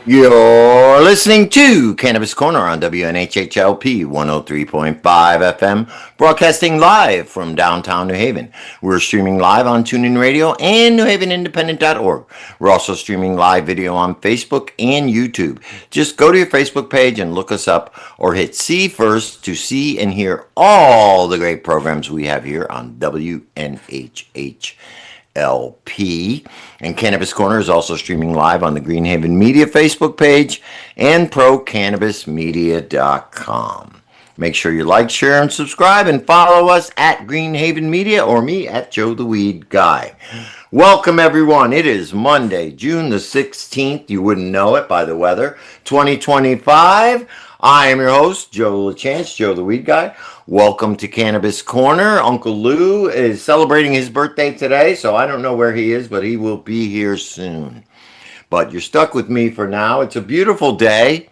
You're listening to Cannabis Corner on WNHHLP 103.5 FM, broadcasting live from downtown New Haven. We're streaming live on TuneIn Radio and NewHavenIndependent.org. We're also streaming live video on Facebook and YouTube. Just go to your Facebook page and look us up, or hit see first to see and hear all the great programs we have here on WNHH. LP. And Cannabis Corner is also streaming live on the Greenhaven Media Facebook page and ProCannabisMedia.com. Make sure you like, share, and subscribe, and follow us at Greenhaven Media or me at Joe the Weed Guy. Welcome, everyone. It is Monday, June the 16th. You wouldn't know it by the weather. 2025. I am your host, Joe LaChance, Joe the Weed Guy. Welcome to Cannabis Corner. Uncle Lou is celebrating his birthday today, so I don't know where he is, but he will be here soon. But you're stuck with me for now. It's a beautiful day.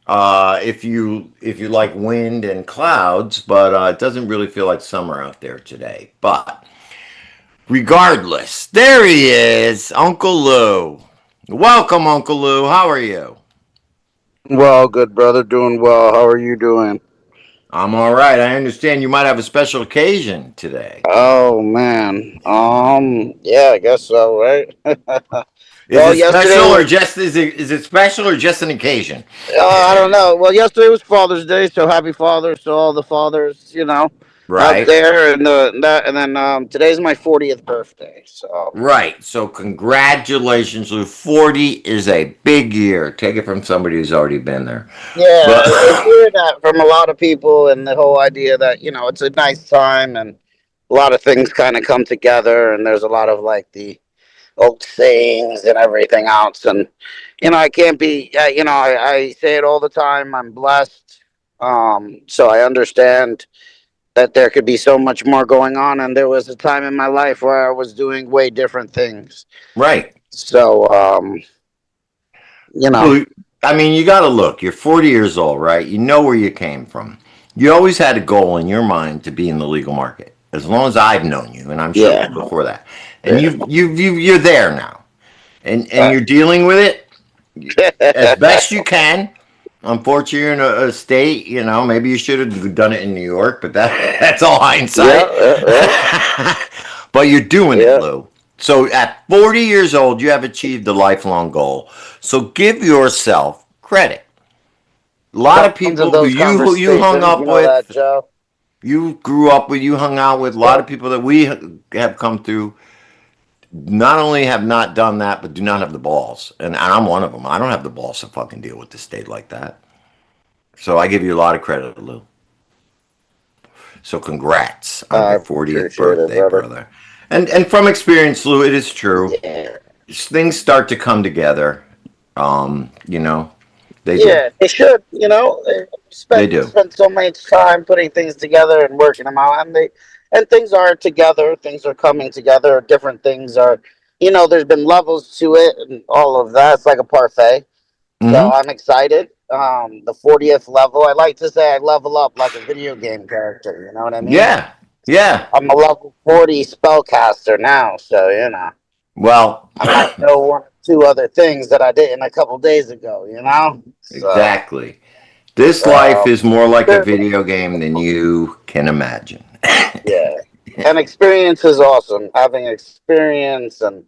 If you like wind and clouds, but it doesn't really feel like summer out there today. But regardless, there he is, Uncle Lou. Welcome, Uncle Lou. How are you? Well, good brother, doing well. How are you doing? I'm all right. I understand you might have a special occasion today. Oh man, yeah, I guess so, right? Is Well, it yesterday special or was, just is it special or just an occasion? I don't know. Well, yesterday was Father's Day, so happy fathers to all the fathers, out Right. there, and then today's my 40th birthday, so Right. So congratulations, Lou. 40 is a big year. Take it from somebody who's already been there. yeah, But I hear that from a lot of people, and the whole idea that it's a nice time, and a lot of things kind of come together, and there's a lot of like the old sayings and everything else. And I can't be. I say it all the time. I'm blessed. So I understand that there could be so much more going on. And there was a time in my life where I was doing way different things. right. So you know, Well, I mean, you got to look. You're 40 years old, right? You know where you came from. You always had a goal in your mind to be in the legal market. As long as I've known you, and I'm sure yeah, before that, and yeah. you're there now, and Right. you're dealing with it as best you can. Unfortunately, you're in a state, maybe you should have done it in New York, but that's all Yeah, hindsight. yeah, yeah, But you're doing it, yeah. Lou. So at 40 years old, you have achieved a lifelong goal. So give yourself credit. A lot of Tons of people those who you hung conversations, up you know that, with, Joe. you grew up with, you hung out with, a lot of Yep. people that we have come through not only have not done that, but do not have the balls. And I'm one of them. I don't have the balls to fucking deal with the state like that. So I give you a lot of credit, Lou. So congrats on I your 40th appreciate it, birthday, brother. brother. And from experience, Lou, it is true. Yeah. Things start to come together. You know, they do. Yeah, they should. They We do. spend so much time putting things together and working them out, and things are together. Things are coming together. Different things are, there's been levels to it and all of that. It's like a parfait. So Hmm. I'm excited. The 40th level. I like to say I level up like a video game character. You know what I mean? Yeah. Yeah. I'm a level 40 spellcaster now, so Well, I might know one or two other things that I didn't a couple days ago. So. exactly. This life Um, is more like a video game than you can imagine. Yeah. And experience is awesome. Having experience and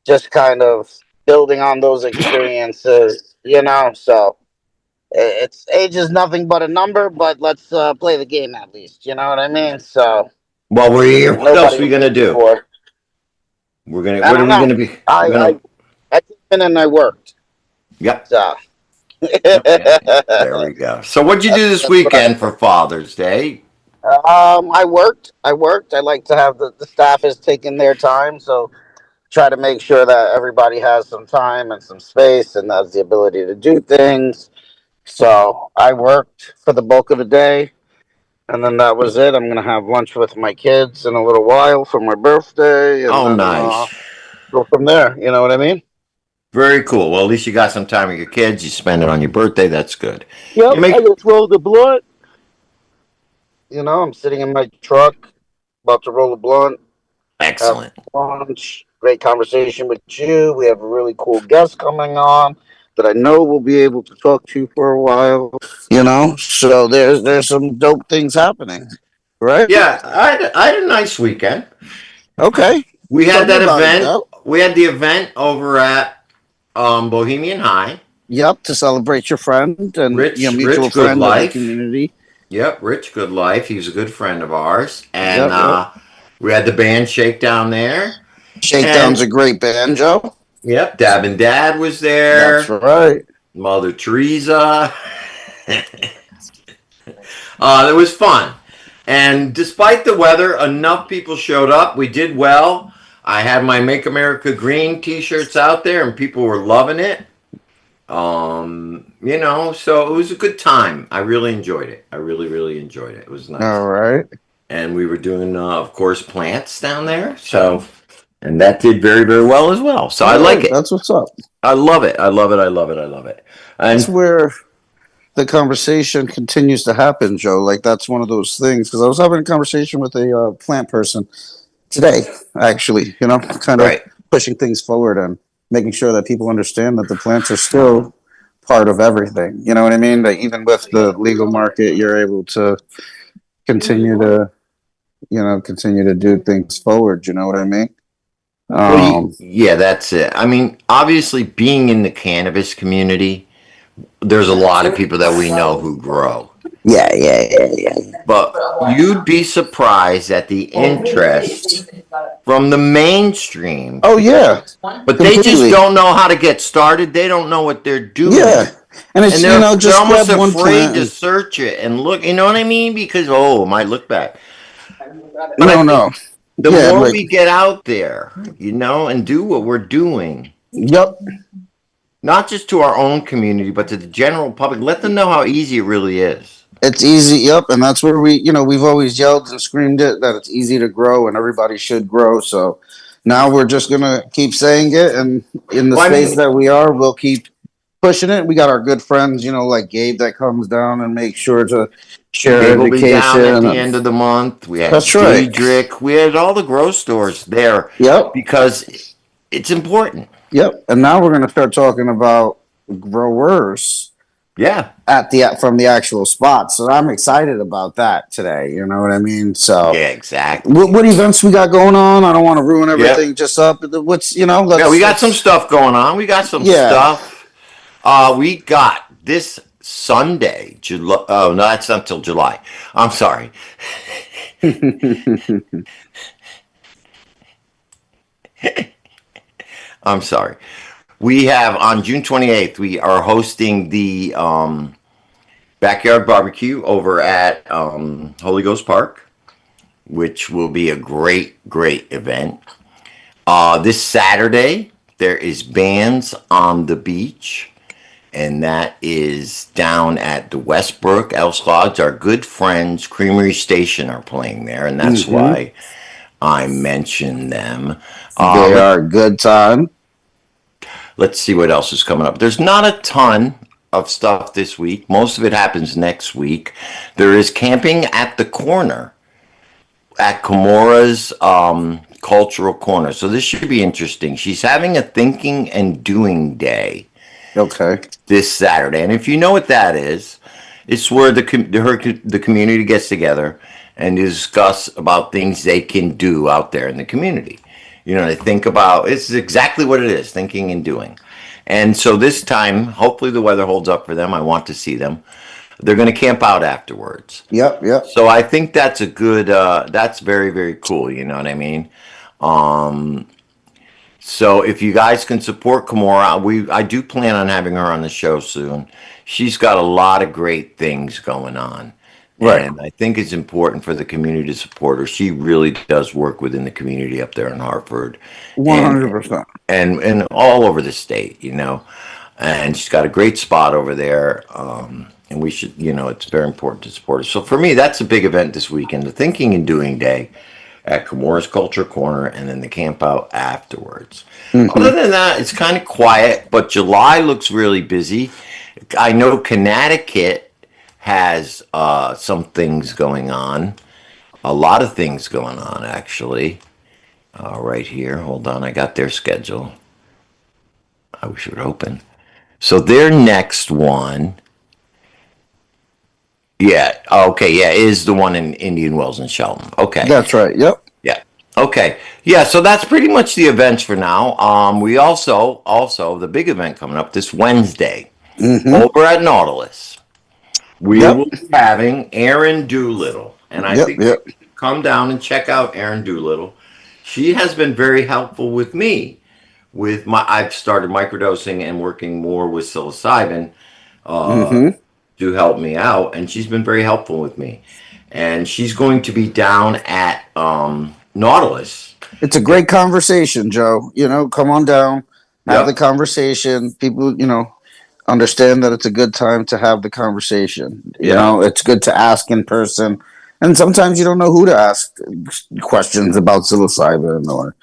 just kind of building on those experiences. So it's age is nothing but a number, but let's play the game at least. You know what I mean? So Well, we're here. What else are nobody we was gonna do? before. I What are don't we know. gonna be? I We're I, gonna. I came in and I worked. Yep. So Okay. There we go. So, what'd you do this that's what I weekend for Father's Day? I worked. I worked. I like to have the staff is taking their time, so try to make sure that everybody has some time and some space and has the ability to do things. So I worked for the bulk of the day, and then that was it. I'm gonna have lunch with my kids in a little while for my birthday, and Oh, then nice. go from there. You know what I mean? Very cool. Well, at least you got some time with your kids. You spend it on your birthday. That's good. Yep. You I make just rolled the blunt. I'm sitting in my truck, about to roll a blunt, have excellent. lunch. Great conversation with you. We have a really cool guest coming on. that I know will be able to talk to you for a while. So there's some dope things happening, right? Yeah, I had a nice weekend. Okay, We tell had me that about it, event. Joe. We had the event over at Bohemian High. Yep, to celebrate your friend and your mutual Rich Good friend of the Life. community. Yep, Rich Good Life. He's a good friend of ours, and Yep, yep. we had the band Shakedown there, Shakedown's and a great band, Joe. yep, Dab and Dad was That's there. right. Mother Teresa. It was fun. And despite the weather, enough people showed up. We did well. I had my Make America Green t-shirts out there and people were loving it. So it was a good time. I really enjoyed it. I really, really enjoyed it. It was All nice. right. And we were doing, of course, plants down there. And that did very, very well as well. So I All like right. it. That's what's up. I love it. I love it. I love it. I love it. That's And where the conversation continues to happen, Joe. Like that's one of those things. Because I was having a conversation with a plant person today, actually. Kind of right. pushing things forward and making sure that people understand that the plants are still part of everything. You know what I mean? That even with the legal market, you're able to continue to, continue to do things forward. You know what I mean? Well, Um, yeah, that's it. I mean, obviously, being in the cannabis community, there's a lot of people that we know who grow. yeah, yeah, yeah, yeah. But you'd be surprised at the interest from the mainstream. Oh yeah, But they just completely. don't know how to get started. They don't know what they're doing. Yeah, and And it's they're just almost grab one afraid plant to and search it and look, you know what I mean? Because, oh, it might look bad. But I no, think no. the Yeah, more like we get out there, and do what we're doing, yep. not just to our own community, but to the general public. Let them know how easy it really is. It's easy. Yep, and that's where we've always yelled and screamed it that it's easy to grow and everybody should grow. So now we're just gonna keep saying it, and in the Well, I space mean, that we are, we'll keep pushing it. We got our good friends, like Gabe that comes down and makes sure to share Gabe will be down at education. the end of the month. We had That's right. Diedrich. We had all the grow stores there Yep. because it's important. Yep. And now we're gonna start talking about growers Yeah. from the actual spot. So I'm excited about that today. You know what I mean? So Yeah, exactly. what events we got going on? I don't want to ruin everything Yep. just up. What's Yeah, we got some let's stuff going on. We got some yeah. stuff. We got this Sunday, July. Oh, no, that's not until July. I'm sorry. I'm sorry. We have on June 28th, we are hosting the backyard barbecue over at Holy Ghost Park, which will be a great, great event. This Saturday, there is bands on the beach, and that is down at the Westbrook Elks Lodge. Our good friends, Creamery Station, are playing there, and that's Hmm. why I mentioned them. They are a good time. Let's see what else is coming up. There's not a ton of stuff this week. Most of it happens next week. There is camping at the corner at Comora's Cultural Corner. So this should be interesting. She's having a thinking and doing day Okay. this Saturday. And if you know what that is, it's where the community gets together and discuss about things they can do out there in the community. They think about it's exactly what it is, thinking and doing. And so this time, hopefully the weather holds up for them. I want to see them. They're going to camp out afterwards. Yep, yep. So I think that's a good that's very, very cool, you know what I mean? Um so if you guys can support Kimura, I do plan on having her on the show soon. She's got a lot of great things going on. Right. And I think it's important for the community to support her. She really does work within the community up there in Hartford and 100%. and all over the state. And she's got a great spot over there. And we should, it's very important to support her. So for me, that's a big event this weekend, the Thinking and Doing Day at Comora's Culture Corner, and then the camp out afterwards. Other Hmm. than that, it's kind of quiet, but July looks really busy. I know Connecticut has some things going on, a lot of things going on actually. Right here, hold on, I got their schedule. I wish it would open. So their next one, yeah, okay, yeah, is the one in Indian Wells and Shelton. Okay, That's right. Yep. yeah, okay, yeah. So that's pretty much the events for now. We also the big event coming up this Wednesday Mm-hmm. over at Nautilus. We Yep. will be having Aaron Doolittle, and I Yep. think Yep. come down and check out Aaron Doolittle. She has been very helpful with me. I've started microdosing and working more with psilocybin uh, Mm-hmm. to help me out, and she's been very helpful with me. And she's going to be down at Nautilus. It's a great conversation, Joe. Come on down, have the Yep, conversation. People, understand that it's a good time to have the conversation. yeah. It's good to ask in person. And sometimes you don't know who to ask questions about psilocybin or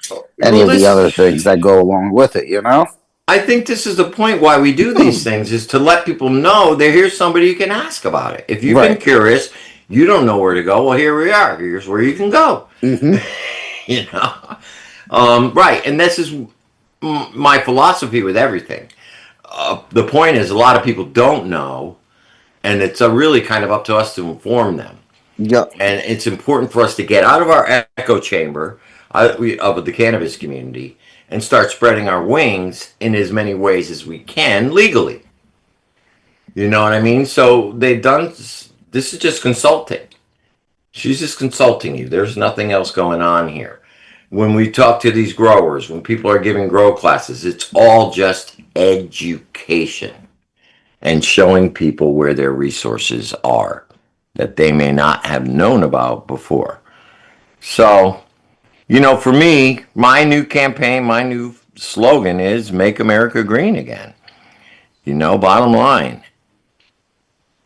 any Well, of the this other things that go along with it. I think this is the point why we do these things is to let people know that here's somebody you can ask about it. If you've been Right. curious, you don't know where to go. Well, here we are. Here's where you can go. Mm-hmm. You know, right. And this is my philosophy with everything. The point is, a lot of people don't know, and it's really kind of up to us to inform them. Yep. And it's important for us to get out of our echo chamber of the cannabis community and start spreading our wings in as many ways as we can legally. You know what I mean? So they've done this is just consulting. She's just consulting you. There's nothing else going on here. When we talk to these growers, when people are giving grow classes, it's all just education and showing people where their resources are that they may not have known about before. So, for me, my new campaign, my new slogan is Make America Green Again. Bottom line.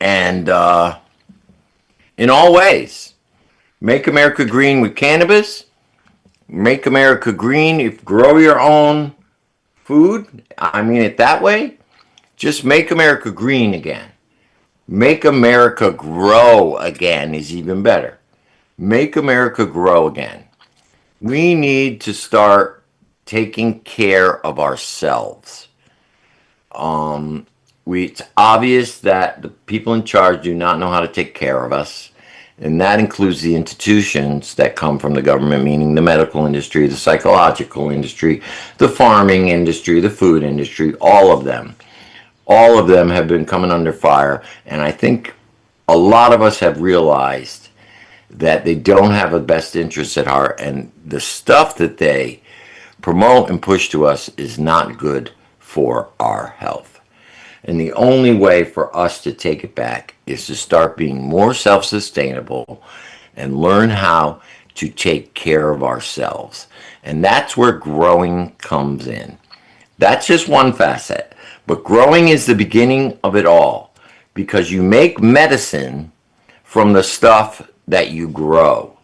And in all ways, make America green with cannabis, make America green if you grow your own food. I mean it that way. Just make America green again. Make America grow again is even better. Make America grow again. We need to start taking care of ourselves. It's obvious that the people in charge do not know how to take care of us, and that includes the institutions that come from the government, meaning the medical industry, the psychological industry, the farming industry, the food industry, all of them. All of them have been coming under fire, and I think a lot of us have realized that they don't have the best interests at heart, and the stuff that they promote and push to us is not good for our health. And the only way for us to take it back is to start being more self sustainable and learn how to take care of ourselves. And that's where growing comes in. That's just one facet. But growing is the beginning of it all because you make medicine from the stuff that you grow.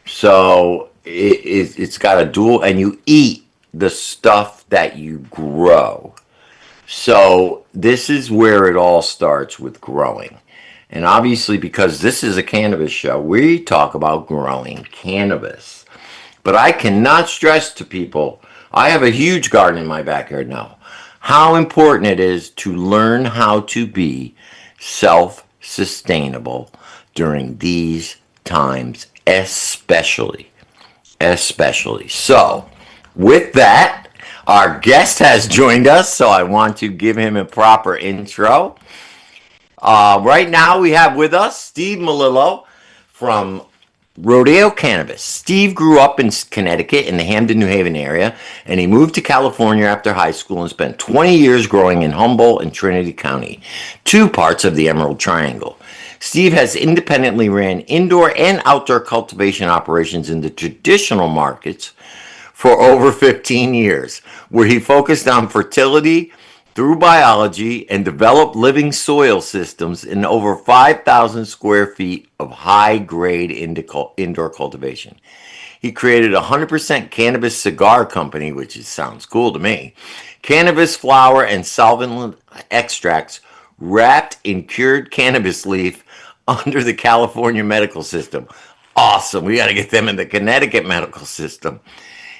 So it's got a dual, and you eat the stuff that you grow. So this is where it all starts with growing. And obviously, because this is a cannabis show, we talk about growing cannabis. But I cannot stress to people, I have a huge garden in my backyard now, how important it is to learn how to be self sustainable during these times, especially. Especially. So, with that, our guest has joined us, so I want to give him a proper intro. Right now, we have with us Steve Malillo from Rodeo Cannabis. Steve grew up in Connecticut in the Hamden, New Haven area, and he moved to California after high school and spent 20 years growing in Humboldt and Trinity County, two parts of the Emerald Triangle. Steve has independently ran indoor and outdoor cultivation operations in the traditional markets for over 15 years, where he focused on fertility through biology and developed living soil systems in over 5,000 square feet of high-grade indoor cultivation. He created a 100% cannabis cigar company, which sounds cool to me. Cannabis flower and solvent extracts wrapped in cured cannabis leaf under the California medical system. Awesome. We got to get them in the Connecticut medical system.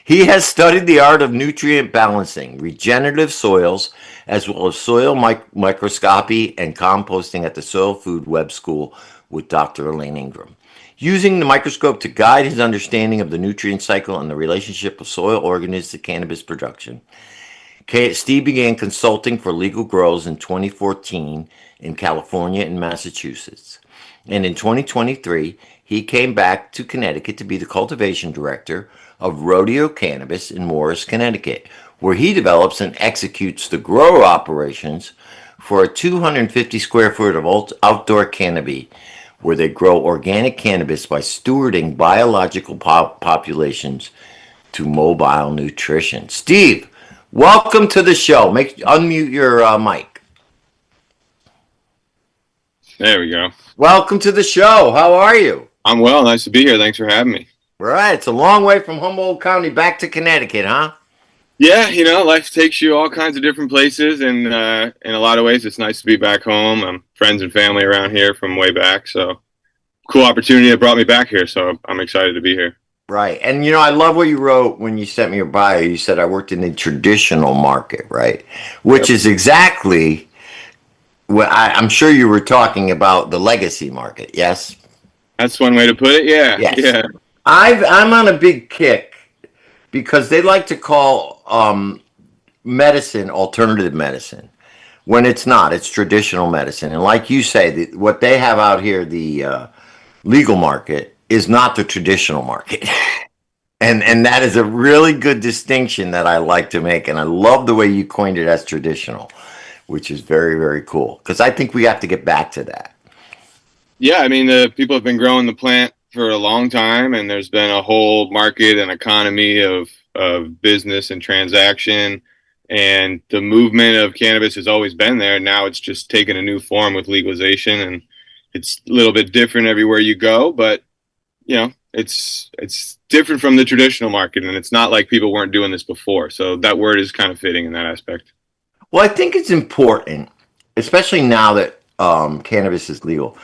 He has studied the art of nutrient balancing, regenerative soils, as well as soil microscopy and composting at the Soil Food Web School with Dr. Elaine Ingram. Using the microscope to guide his understanding of the nutrient cycle and the relationship of soil organisms to cannabis production, Steve began consulting for legal grows in 2014 in California and Massachusetts. And in 2023, he came back to Connecticut to be the cultivation director of Rodeo Cannabis in Morris, Connecticut, where he develops and executes the grow operations for a 250 square foot of outdoor canopy where they grow organic cannabis by stewarding biological populations to mobile nutrition. Steve, welcome to the show. Unmute your mic. There we go. Welcome to the show. How are you? I'm well. Nice to be here. Thanks for having me. Right. It's a long way from Humboldt County back to Connecticut, huh? Yeah, life takes you all kinds of different places, and in a lot of ways, it's nice to be back home. Friends and family around here from way back, so cool opportunity that brought me back here. So I'm excited to be here. Right. And, I love what you wrote when you sent me your bio. You said I worked in the traditional market, right? Which is exactly what I'm sure you were talking about, the legacy market. Yes. That's one way to put it. Yeah. Yes. Yeah. I'm on a big kick because they like to call medicine alternative medicine when it's not. It's traditional medicine. And like you say, what they have out here, the legal market, is not the traditional market. And that is a really good distinction that I like to make. And I love the way you coined it as traditional, which is very, very cool. Because I think we have to get back to that. Yeah, I mean, the people have been growing the plant for a long time, and there's been a whole market and economy of business and transaction, and the movement of cannabis has always been there. Now it's just taken a new form with legalization, and it's a little bit different everywhere you go, but it's different from the traditional market, and it's not like people weren't doing this before. So that word is kind of fitting in that aspect. Well, I think it's important, especially now that cannabis is legal,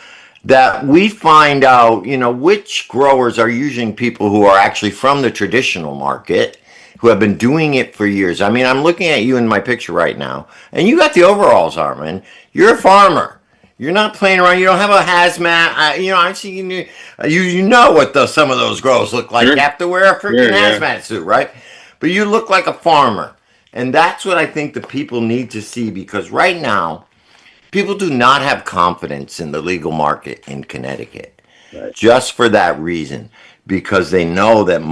that we find out, which growers are using people who are actually from the traditional market, who have been doing it for years. I mean, I'm looking at you in my picture right now, and you got the overalls on, man. You're a farmer. You're not playing around. You don't have a hazmat. I see you know what some of those grows look like. Sure. You have to wear a freaking hazmat suit, right? But you look like a farmer. And that's what I think the people need to see, because right now, people do not have confidence in the legal market in Connecticut. Right. Just for that reason, because they know that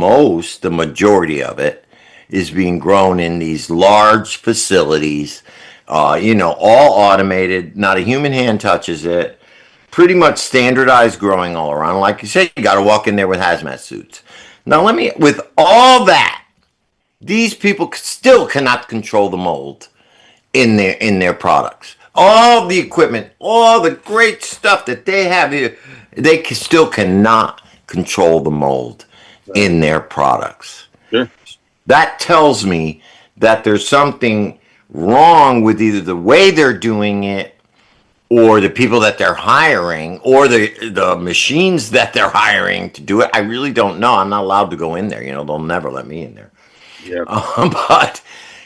the majority of it is being grown in these large facilities, all automated, not a human hand touches it, pretty much standardized growing all around. Like you said, you got to walk in there with hazmat suits. Now, with all that, these people still cannot control the mold in their products. All the equipment, all the great stuff that they have here, they still cannot control the mold in their products. Sure. That tells me that there's something wrong with either the way they're doing it, or the people that they're hiring, or the machines that they're hiring to do it. I really don't know. I'm not allowed to go in there. They'll never let me in there. Yeah. But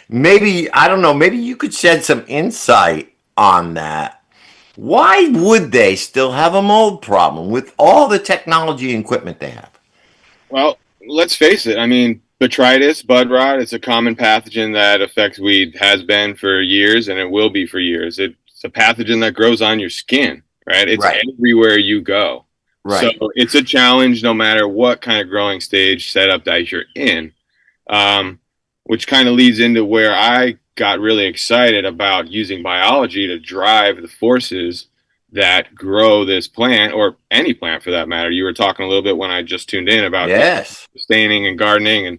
maybe, I don't know, maybe you could shed some insight on that. Why would they still have a mold problem with all the technology and equipment they have? Well, let's face it. I mean, botrytis, bud rot, it's a common pathogen that affects weed, has been for years, and it will be for years. It's a pathogen that grows on your skin, right? It's everywhere you go. Right. So it's a challenge no matter what kind of growing stage setup that you're in, which kind of leads into where I got really excited about using biology to drive the forces that grow this plant, or any plant for that matter. You were talking a little bit when I just tuned in about sustaining and gardening and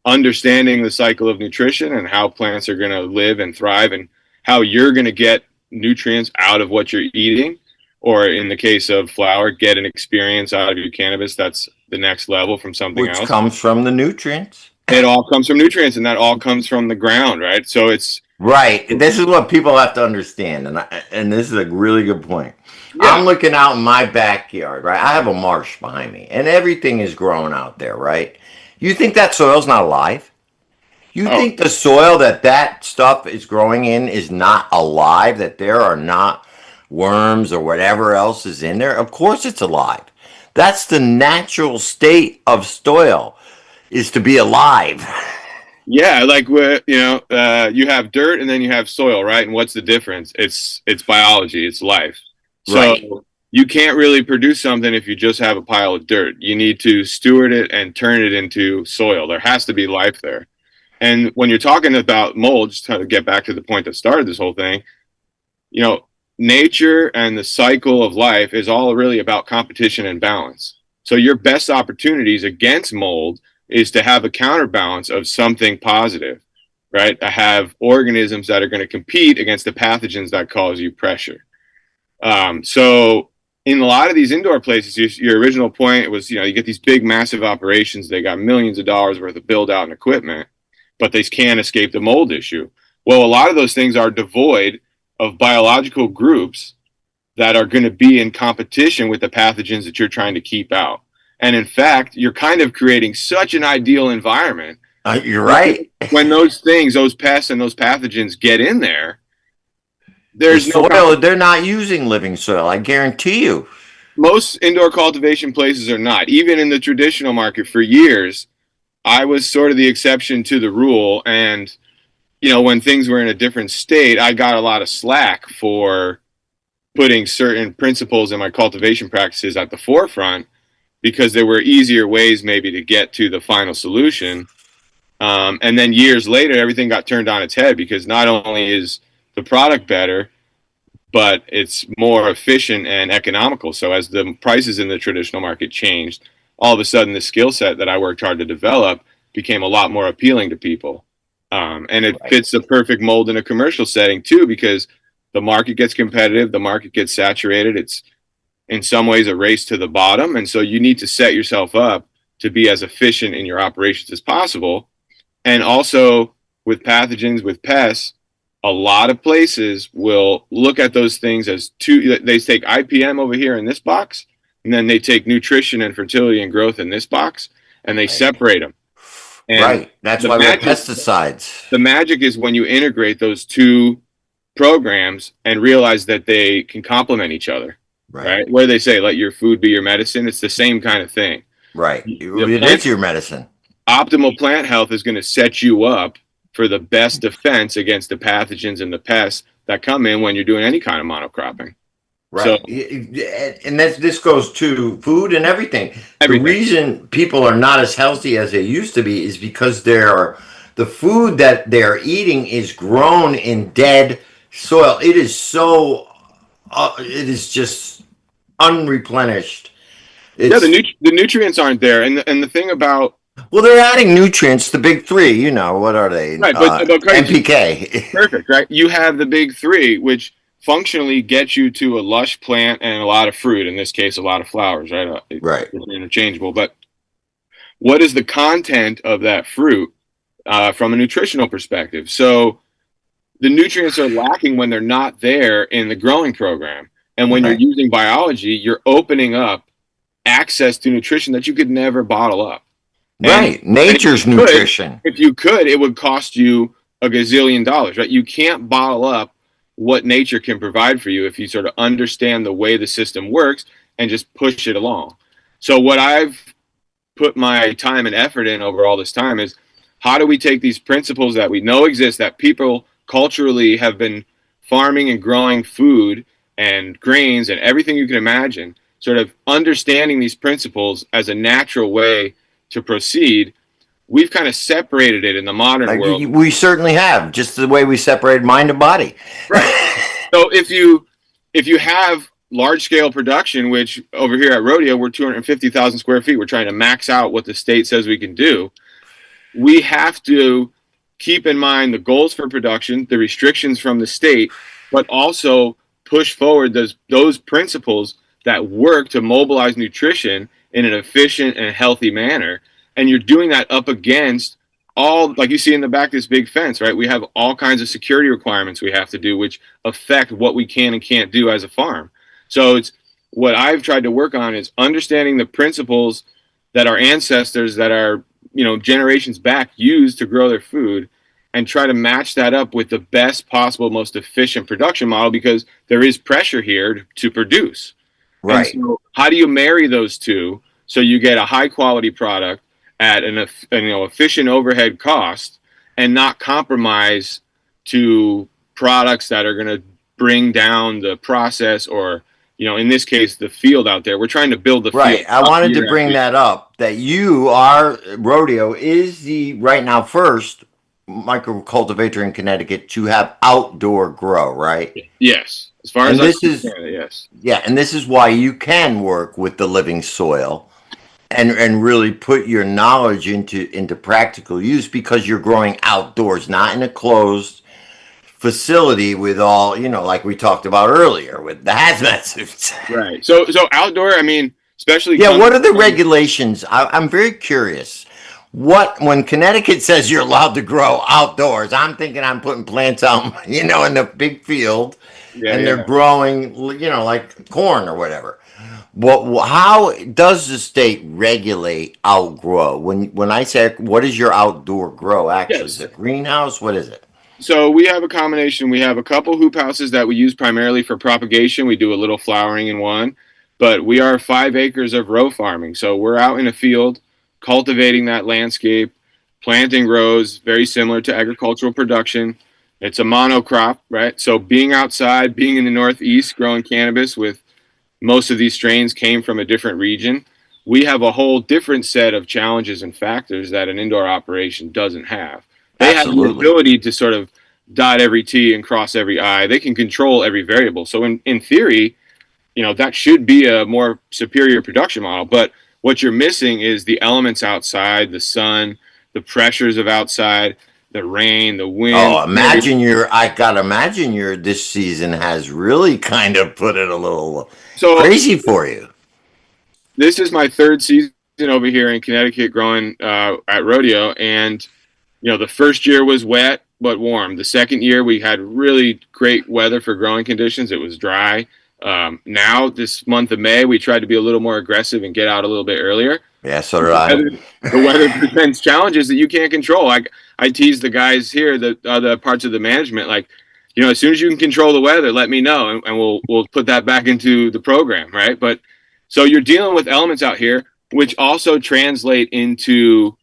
understanding the cycle of nutrition and how plants are going to live and thrive, and how you're going to get nutrients out of what you're eating, or in the case of flower, get an experience out of your cannabis that's the next level from something else. Which comes from the nutrients. It all comes from nutrients, and that all comes from the ground, right? So it's right. This is what people have to understand, and this is a really good point. Yeah. I'm looking out in my backyard, right? I have a marsh behind me, and everything is growing out there, right? You think that soil's not alive? You Oh, think the soil that stuff is growing in is not alive, that there are not worms or whatever else is in there? Of course it's alive. That's the natural state of soil, is to be alive. yeah, like you have dirt and then you have soil, right? And what's the difference? It's biology, it's life. Right. So you can't really produce something if you just have a pile of dirt. You need to steward it and turn it into soil. There has to be life there. And when you're talking about mold, just to get back to the point that started this whole thing, you know, nature and the cycle of life is all really about competition and balance. So your best opportunities against mold is to have a counterbalance of something positive, right? To have organisms that are going to compete against the pathogens that cause you pressure. So in a lot of these indoor places, your original point was, you get these big, massive operations. They got millions of dollars worth of build out and equipment, but they can't escape the mold issue. Well, a lot of those things are devoid of biological groups that are going to be in competition with the pathogens that you're trying to keep out. And in fact, you're kind of creating such an ideal environment. You're right. When those things, those pests and those pathogens get in there, The there's no soil, they're not using living soil, I guarantee you. most indoor cultivation places are not. Even in the traditional market for years, I was sort of the exception to the rule. And, when things were in a different state, I got a lot of slack for putting certain principles in my cultivation practices at the forefront because there were easier ways maybe to get to the final solution. And then years later, everything got turned on its head because not only is the product better, but it's more efficient and economical. So as the prices in the traditional market changed, all of a sudden the skill set that I worked hard to develop became a lot more appealing to people. And it fits the perfect mold in a commercial setting too, because the market gets competitive, the market gets saturated. It's in some ways a race to the bottom. And so you need to set yourself up to be as efficient in your operations as possible. And also with pathogens, with pests, a lot of places will look at those things as two. They take IPM over here in this box, and then they take nutrition and fertility and growth in this box, and they separate them. And Right. That's why we have pesticides. the magic is when you integrate those two programs and realize that they can complement each other. Right? Where they say, let your food be your medicine. It's the same kind of thing. Right. It is your medicine. Optimal plant health is going to set you up for the best defense against the pathogens and the pests that come in when you're doing any kind of monocropping. Right. So, and this goes to food and everything. The reason people are not as healthy as they used to be is because the food that they're eating is grown in dead soil. It is so, it is just unreplenished. The nutrients aren't there. And the thing about, well, they're adding nutrients, the big three, what are they? Right, but NPK. Perfect, right? You have the big three, which functionally get you to a lush plant and a lot of fruit, in this case, a lot of flowers, right? Right. It's interchangeable. But what is the content of that fruit from a nutritional perspective? So the nutrients are lacking when they're not there in the growing program. And when you're using biology, you're opening up access to nutrition that you could never bottle up. Right. Nature's nutrition. If you could, it would cost you a gazillion dollars, right? You can't bottle up what nature can provide for you if you sort of understand the way the system works and just push it along. So what I've put my time and effort in over all this time is, how do we take these principles that we know exist, that people culturally have been farming and growing food and grains and everything you can imagine, sort of understanding these principles as a natural way to proceed. We've kind of separated it in the modern world. We certainly have, just the way we separated mind and body. Right. So if you have large scale production, which over here at Rodeo, we're 250,000 square feet. We're trying to max out what the state says we can do. We have to keep in mind the goals for production, the restrictions from the state, but also push forward those principles that work to mobilize nutrition in an efficient and healthy manner. And you're doing that up against all, like you see in the back, this big fence, right? We have all kinds of security requirements we have to do, which affect what we can and can't do as a farm. So it's what I've tried to work on is understanding the principles that our ancestors that are generations back used to grow their food, and try to match that up with the best possible, most efficient production model, because there is pressure here to produce. And Right. so how do you marry those two so you get a high quality product at an efficient overhead cost, and not compromise to products that are going to bring down the process, or in this case the field out there. We're trying to build the Right. field I up wanted to year after bring year. that up that you are Rodeo is the right now first micro cultivator in Connecticut to have outdoor grow, right? Yes, as far as And I this is understand it, yes. yeah, and this is why you can work with the living soil and really put your knowledge into practical use, because you're growing outdoors, not in a closed facility with all, like we talked about earlier with the hazmat suits. Right. So outdoor, I mean, especially Yeah, what coming are the from, regulations? I'm very curious. What when Connecticut says you're allowed to grow outdoors, I'm thinking I'm putting plants out, in the big field, yeah, and they're yeah. growing, like corn or whatever. How does the state regulate outgrow? When I say what is your outdoor grow? Actually, is Yes. it a greenhouse? What is it? So we have a combination. We have a couple hoop houses that we use primarily for propagation. We do a little flowering in one, but we are 5 acres of row farming. So we're out in a field cultivating that landscape, planting rows, very similar to agricultural production. It's a monocrop, right? So being outside, being in the Northeast, growing cannabis with most of these strains came from a different region. We have a whole different set of challenges and factors that an indoor operation doesn't have. They have the Absolutely. ability to sort of dot every T and cross every I. They can control every variable. So in theory, that should be a more superior production model. But what you're missing is the elements outside, the sun, the pressures of outside, the rain, the wind. Oh, I gotta imagine this season has really kind of put it a little So crazy for you. this is my third season over here in Connecticut growing at Rodeo, and the first year was wet but warm. The second year we had really great weather for growing conditions. It was dry. Now this month of May we tried to be a little more aggressive and get out a little bit earlier. Yeah, so did The I. weather, the weather presents challenges that you can't control. I tease the guys here, the other parts of the management, like, as soon as you can control the weather, let me know, and we'll put that back into the program, right? But so you're dealing with elements out here, which also translate into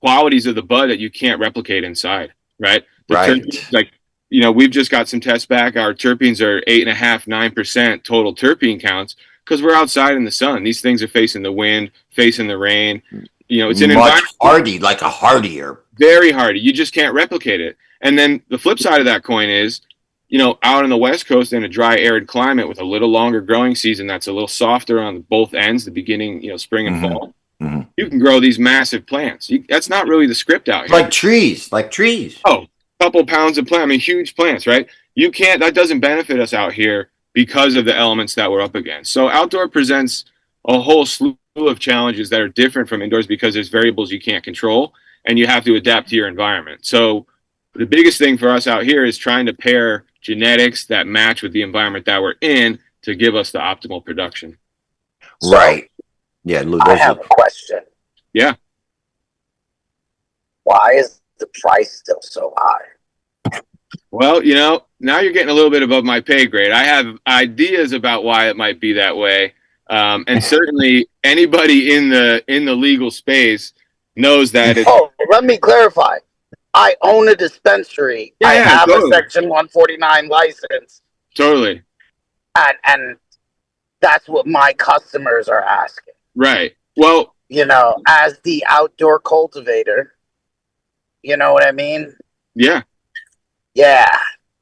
qualities of the bud that you can't replicate inside, right? The terpenes, Right. like, we've just got some tests back. Our terpenes are 8.5, 9% total terpene counts, because we're outside in the sun. These things are facing the wind, facing the rain. It's an Much environment hardy, like a hardier. very hard. You just can't replicate it. And then the flip side of that coin is, out on the West Coast in a dry, arid climate with a little longer growing season that's a little softer on both ends, the beginning, spring and fall, you can grow these massive plants. That's not really the script out here. Like trees, Oh, a couple pounds of plant. I mean, huge plants, right? That doesn't benefit us out here because of the elements that we're up against. So outdoor presents a whole slew of challenges that are different from indoors, because there's variables you can't control and you have to adapt to your environment. So the biggest thing for us out here is trying to pair genetics that match with the environment that we're in to give us the optimal production. Right. Yeah, I have a question. Yeah. Why is the price still so high? Well, now you're getting a little bit above my pay grade. I have ideas about why it might be that way, and certainly anybody in the legal space knows that. Oh, let me clarify. I own a dispensary. Yeah, I have totally. a Section 149 license. Totally. And that's what my customers are asking. Right. Well, as the outdoor cultivator, you know what I mean? Yeah. Yeah.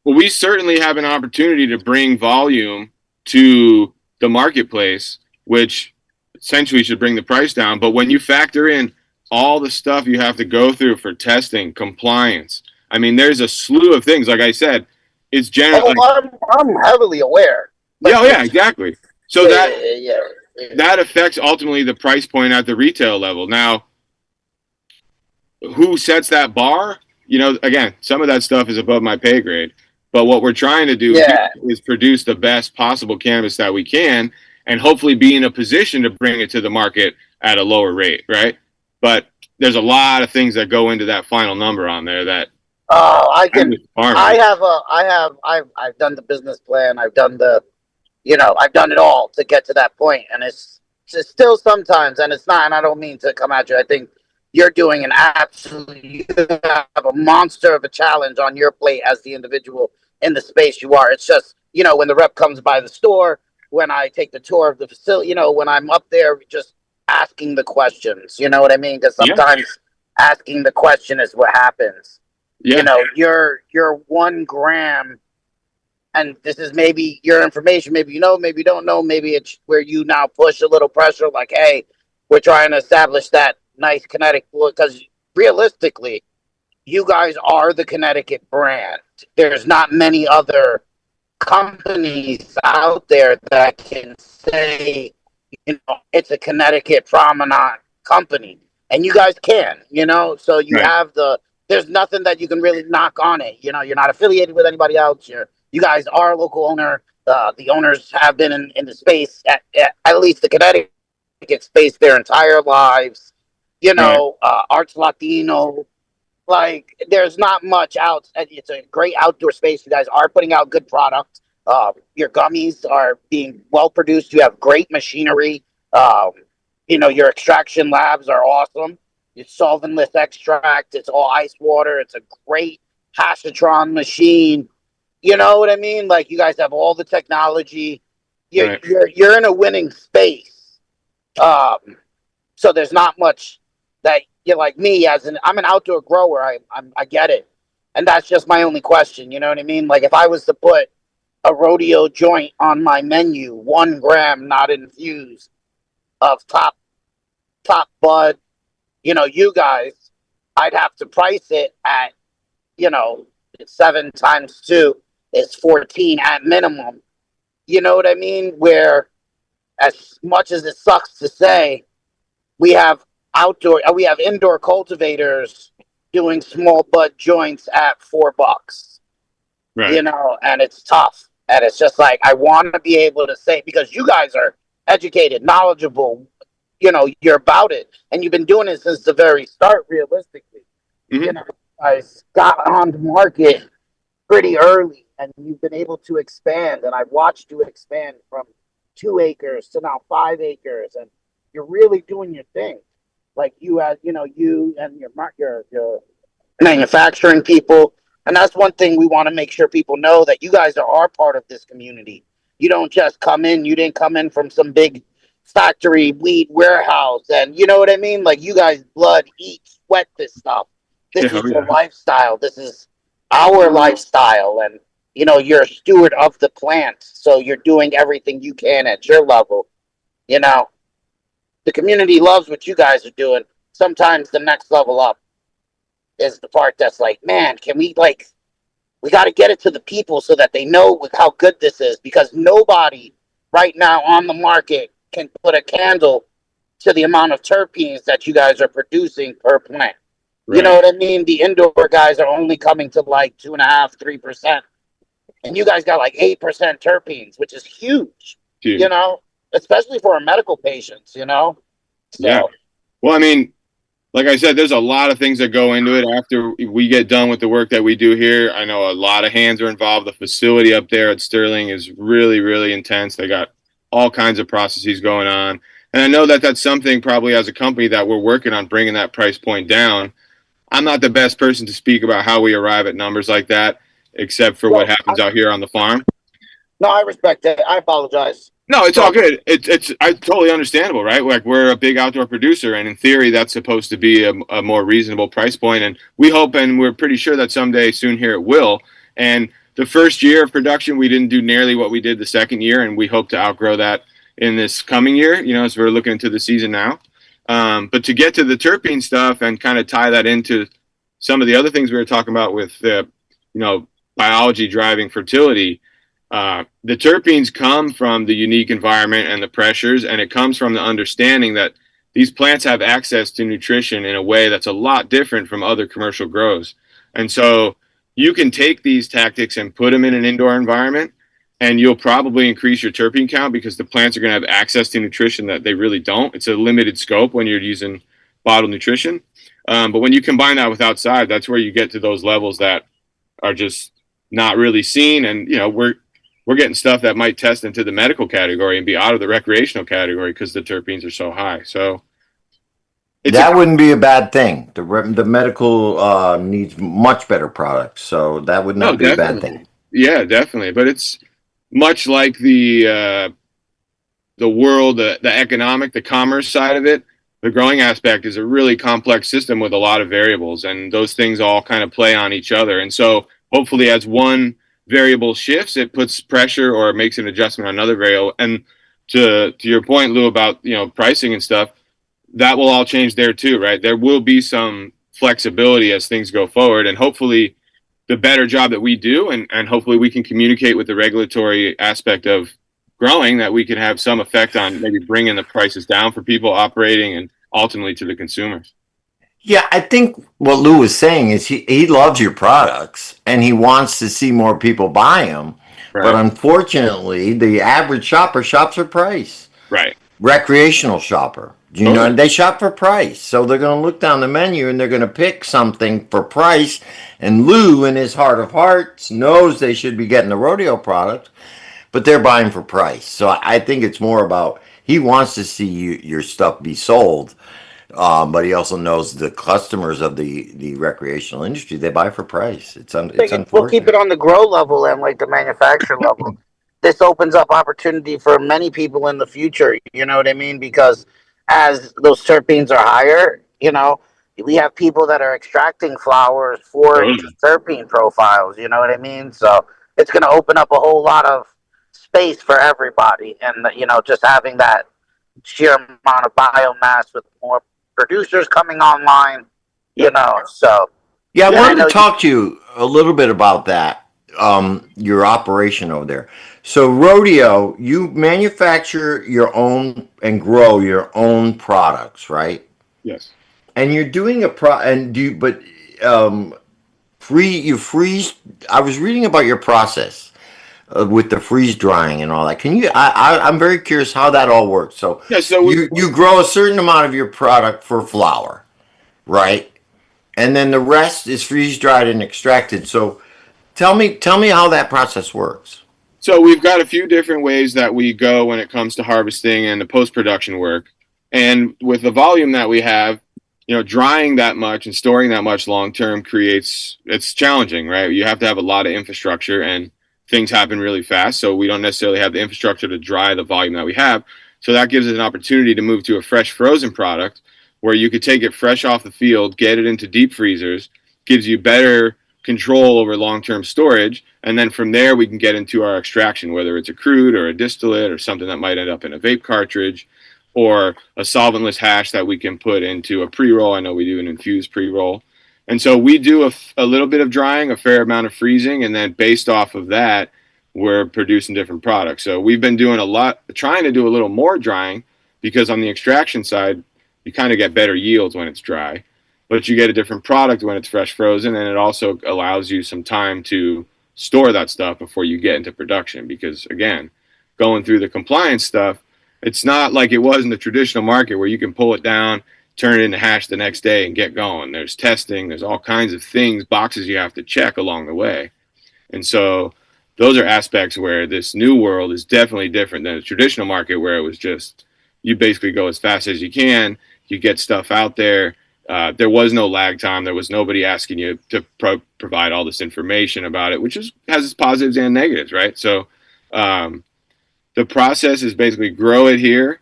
Well, we certainly have an opportunity to bring volume to the marketplace, which essentially should bring the price down. But when you factor in all the stuff you have to go through for testing, compliance, I mean, there's a slew of things. Like I said, it's generally. I'm heavily aware. Yeah, exactly. So that affects ultimately the price point at the retail level. Now, who sets that bar? Again, some of that stuff is above my pay grade. But what we're trying to do is produce the best possible cannabis that we can, and hopefully be in a position to bring it to the market at a lower rate, right? but there's a lot of things that go into that final number on there that Oh, I'm just I farming. have I've done the business plan. I've done I've done it all to get to that point, and it's just still sometimes, and it's not, and I don't mean to come at you. I think you're doing you have a monster of a challenge on your plate as the individual in the space you are. It's just, when the rep comes by the store, when I take the tour of the facility, when I'm up there, just asking the questions, you know what I mean? Because Yeah. sometimes asking the question is what happens. Yeah. You're 1 gram, and this is maybe your information. Maybe maybe you don't know. Maybe it's where you now push a little pressure, like, hey, we're trying to establish that nice Connecticut, because realistically, you guys are the Connecticut brand. There's not many other companies out there that can say, it's a Connecticut promenade company, and you guys can, so you Right. have there's nothing that you can really knock on it. You're not affiliated with anybody else. You guys are a local owner. The owners have been in the space, at least the Connecticut space, their entire lives. Right. Arts Latino. Like, there's not much out. It's a great outdoor space. You guys are putting out good product. Your gummies are being well produced. You have great machinery. Your extraction labs are awesome. Your solventless extract. It's all ice water. It's a great hashatron machine. You know what I mean? Like, you guys have all the technology. You're Right. you're in a winning space. So there's not much that you're like me, I'm an outdoor grower. I get it, and that's just my only question. You know what I mean? Like, if I was to put a rodeo joint on my menu, 1 gram, not infused, of top bud, you guys, I'd have to price it at, 7 times 2 is 14 at minimum. You know what I mean? Where, as much as it sucks to say, we have we have indoor cultivators doing small bud joints at $4. Right. And it's tough. And it's just like, I want to be able to say, because you guys are educated, knowledgeable, you're about it, and you've been doing it since the very start. Realistically, Mhm. you guys got on the market pretty early, and you've been able to expand. And I've watched you expand from 2 acres to now 5 acres, and you're really doing your thing. Like, you and your manufacturing people, and that's one thing we want to make sure people know, that you guys are part of this community. You don't just come in. You didn't come in from some big factory weed warehouse, and you know what I mean. Like, you guys blood, eat, sweat this stuff. This Yeah. is your lifestyle. This is our lifestyle, and you're a steward of the plant, so you're doing everything you can at your level. You know, the community loves what you guys are doing. Sometimes the next level up is the part that's like, man, we got to get it to the people so that they know how good this is, because nobody right now on the market can put a candle to the amount of terpenes that you guys are producing per plant. Right. You know what I mean? The indoor guys are only coming to like 2.5, 3%. And you guys got like 8% terpenes, which is huge, Dude. especially for our medical patients, So, Yeah. Well, I mean, like I said, there's a lot of things that go into it after we get done with the work that we do here. I know a lot of hands are involved. The facility up there at Sterling is really, really intense. They got all kinds of processes going on. And I know that that's something probably as a company that we're working on bringing that price point down. I'm not the best person to speak about how we arrive at numbers like that, except for what happens out here on the farm. No, I respect that. I apologize. No, it's all good. It's totally understandable, right? Like, we're a big outdoor producer, and in theory, that's supposed to be a more reasonable price point. And we hope, and we're pretty sure that someday soon here it will. And the first year of production, we didn't do nearly what we did the second year, and we hope to outgrow that in this coming year. As we're looking into the season now. But to get to the terpene stuff and kind of tie that into some of the other things we were talking about with biology driving fertility. The terpenes come from the unique environment and the pressures, and it comes from the understanding that these plants have access to nutrition in a way that's a lot different from other commercial grows. And so you can take these tactics and put them in an indoor environment, and you'll probably increase your terpene count because the plants are going to have access to nutrition that they really don't. It's a limited scope when you're using bottled nutrition. But when you combine that with outside, that's where you get to those levels that are just not really seen. And, you know, we're getting stuff that might test into the medical category and be out of the recreational category because the terpenes are so high. So That wouldn't be a bad thing. The medical needs much better products, so that would no, not be a bad definitely. thing. Yeah, definitely. But it's much like the world, the economic, the commerce side of it. The growing aspect is a really complex system with a lot of variables, and those things all kind of play on each other. And so, hopefully, as one variable shifts, it puts pressure or makes an adjustment on another variable. And to your point, Lou, about pricing and stuff, that will all change there too, right? There will be some flexibility as things go forward, and hopefully, the better job that we do, and hopefully, we can communicate with the regulatory aspect of growing, that we can have some effect on maybe bringing the prices down for people operating and ultimately to the consumers. Yeah, I think what Lou was saying is he loves your products and he wants to see more people buy them. But Right. unfortunately, the average shopper shops for price. Right. Recreational shopper, Totally. they shop for price. So they're going to look down the menu and they're going to pick something for price. And Lou, in his heart of hearts, knows they should be getting the rodeo product, but they're buying for price. So I think it's more about he wants to see your stuff be sold, but he also knows the customers of the recreational industry, they buy for price. It's We'll keep unfortunate. it on the grow level and like the manufacturer level. This opens up opportunity for many people in the future. You know what I mean? Because as those terpenes are higher, we have people that are extracting flowers for Totally. terpene profiles. You know what I mean? So it's going to open up a whole lot of space for everybody, and just having that sheer amount of biomass with more producers coming online. Yep. So Yeah, I Yeah. I wanted know to talk to you a little bit about that, your operation over there. So, rodeo, you manufacture your own and grow your own products, right? Yes. And you're doing a pro and do you, but um, you freeze. I was reading about your process with the freeze drying and all that. Can you? I'm very curious how that all works. So, Yeah. So you grow a certain amount of your product for flour, right? And then the rest is freeze dried and extracted. So tell me how that process works. we've got a few different ways that we go when it comes to harvesting and the post production work. And with the volume that we have, drying that much and storing that much long term it's challenging, right? You have to have a lot of infrastructure, and things happen really fast. So we don't necessarily have the infrastructure to dry the volume that we have. So that gives us an opportunity to move to a fresh frozen product where you could take it fresh off the field, get it into deep freezers, gives you better control over long term storage. And then from there, we can get into our extraction, whether it's a crude or a distillate or something that might end up in a vape cartridge, or a solventless hash that we can put into a pre-roll. I know we do an infused pre-roll. And so we do a little bit of drying, a fair amount of freezing, and then based off of that, we're producing different products. So we've been doing trying to do a little more drying, because on the extraction side, you kind of get better yields when it's dry, but you get a different product when it's fresh frozen, and it also allows you some time to store that stuff before you get into production. Because again, going through the compliance stuff, it's not like it was in the traditional market where you can pull it down, turn it into hash the next day and get going. There's testing, there's all kinds of things, boxes you have to check along the way. And so those are aspects where this new world is definitely different than the traditional market, where it was just you basically go as fast as you can, you get stuff out there. There was no lag time. There was nobody asking you to provide all this information about it, which has its positives and negatives, right? So the process is basically grow it here,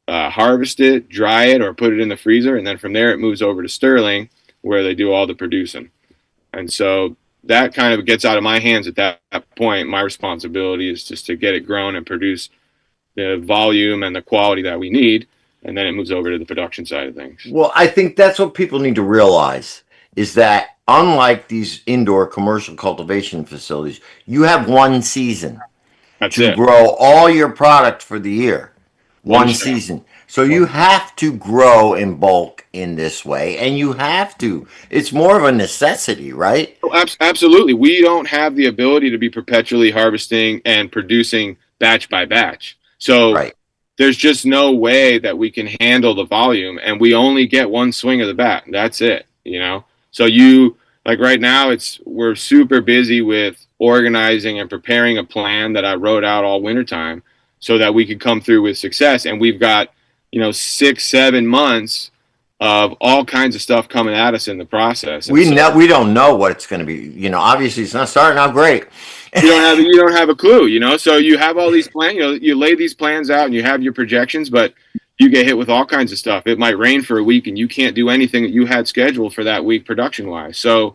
harvest it, dry it, or put it in the freezer, and then from there it moves over to Sterling, where they do all the producing. And so that kind of gets out of my hands at that point. My responsibility is just to get it grown and produce the volume and the quality that we need, and then it moves over to the production side of things. Well, I think that's what people need to realize is that unlike these indoor commercial cultivation facilities, you have one season That's to it. grow all your product for the year. One One shot. season. So you have to grow in bulk in this way, and you have to. It's more of a necessity, right? Oh, absolutely. We don't have the ability to be perpetually harvesting and producing batch by batch. So Right. there's just no way that we can handle the volume, and we only get one swing of the bat. That's it, you know? So like right now, we're super busy with organizing and preparing a plan that I wrote out all wintertime so that we could come through with success. And we've got, 6-7 months of all kinds of stuff coming at us in the process. We don't know what it's going to be. Obviously it's not starting out great. You don't have a clue. So you have all these plans, you lay these plans out and you have your projections, but you get hit with all kinds of stuff. It might rain for a week and you can't do anything that you had scheduled for that week production wise. So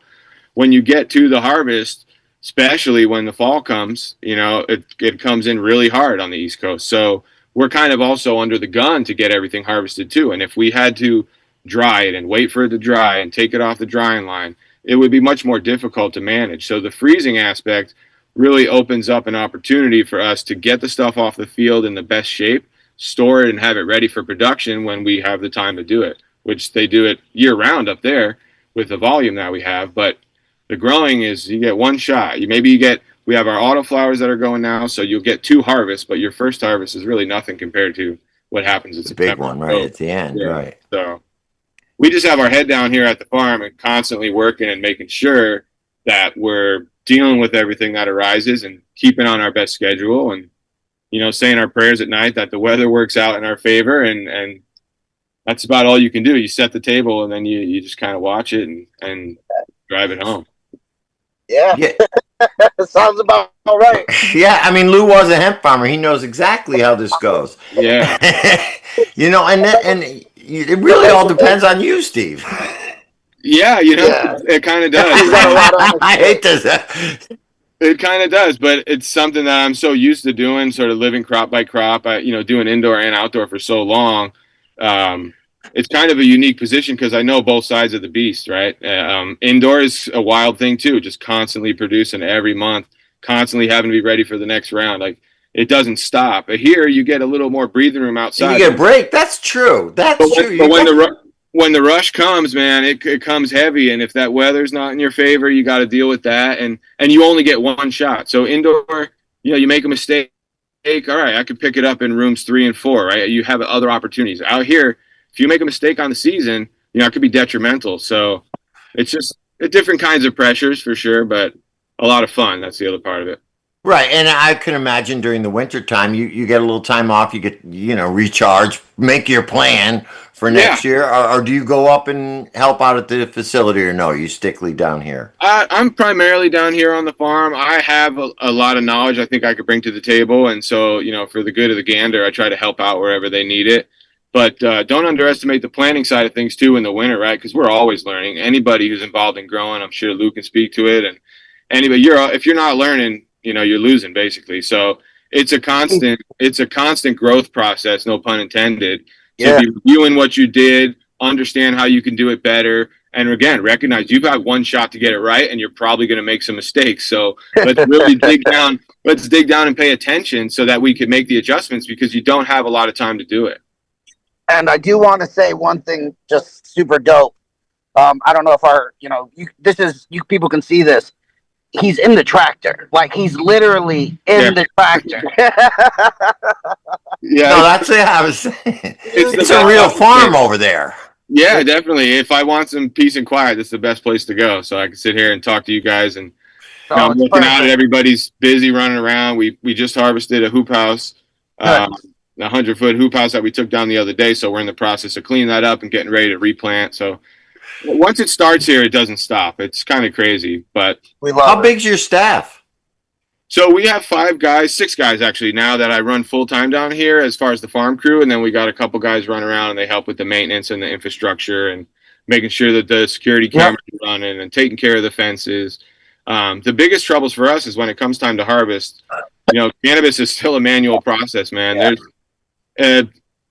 when you get to the harvest, especially when the fall comes, it comes in really hard on the East Coast. So we're kind of also under the gun to get everything harvested too. And if we had to dry it and wait for it to dry and take it off the drying line, it would be much more difficult to manage. So the freezing aspect really opens up an opportunity for us to get the stuff off the field in the best shape, store it, and have it ready for production when we have the time to do it, which they do it year round up there with the volume that we have. But the growing is you get one shot. We have our autoflowers that are going now, so you'll get 2 harvests, but your first harvest is really nothing compared to what happens at the big one right at the end. Yeah. Right. So we just have our head down here at the farm and constantly working and making sure that we're dealing with everything that arises and keeping on our best schedule and, saying our prayers at night that the weather works out in our favor. And that's about all you can do. You set the table and then you just kind of watch it and drive it home. Yeah. Sounds about all right. Yeah. I mean, Lou was a hemp farmer. He knows exactly how this goes. Yeah. And it really all depends on you, Steve. Yeah, it kind of does. I hate this. It kind of does, but it's something that I'm so used to doing, sort of living crop by crop. Doing indoor and outdoor for so long. It's kind of a unique position because I know both sides of the beast, right? Indoor is a wild thing too, just constantly producing every month, constantly having to be ready for the next round. Like it doesn't stop. But here you get a little more breathing room outside. You get a break. That's true. But when the rush comes, man, it comes heavy. And if that weather's not in your favor, you got to deal with that. And you only get one shot. So indoor, you make a mistake. All right, I could pick it up in rooms 3 and 4, right? You have other opportunities. Out here, if you make a mistake on the season, it could be detrimental. So it's just different kinds of pressures for sure, but a lot of fun. That's the other part of it. Right. And I can imagine during the winter time, you get a little time off, you get, recharge, make your plan for next year. Or do you go up and help out at the facility or no? You strictly down here? I'm primarily down here on the farm. I have a lot of knowledge I think I could bring to the table. And so, for the good of the gander, I try to help out wherever they need it. But don't underestimate the planning side of things too in the winter, right? Because we're always learning. Anybody who's involved in growing, I'm sure Luke can speak to it. And anybody, if you're not learning, you're losing basically. So it's a constant growth process, no pun intended. To be reviewing what you did, understand how you can do it better, and again, recognize you've got one shot to get it right, and you're probably going to make some mistakes. So let's really dig down. Let's dig down and pay attention so that we can make the adjustments because you don't have a lot of time to do it. And I do want to say one thing, just super dope. I don't know if you people can see this. He's in the tractor. Like he's literally in the tractor. Yeah. No, that's what I was saying. It's a real farm over there. Yeah, definitely. If I want some peace and quiet, that's the best place to go. So I can sit here and talk to you guys and I'm looking out at everybody's busy running around. We just harvested a hoop house, a 100-foot hoop house that we took down the other day. So we're in the process of cleaning that up and getting ready to replant. So once it starts here, it doesn't stop. It's kind of crazy, but how big's your staff? So we have 6 guys actually now that I run full time down here as far as the farm crew. And then we got a couple guys run around and they help with the maintenance and the infrastructure and making sure that the security cameras are running and taking care of the fences. The biggest troubles for us is when it comes time to harvest. Cannabis is still a manual process, man.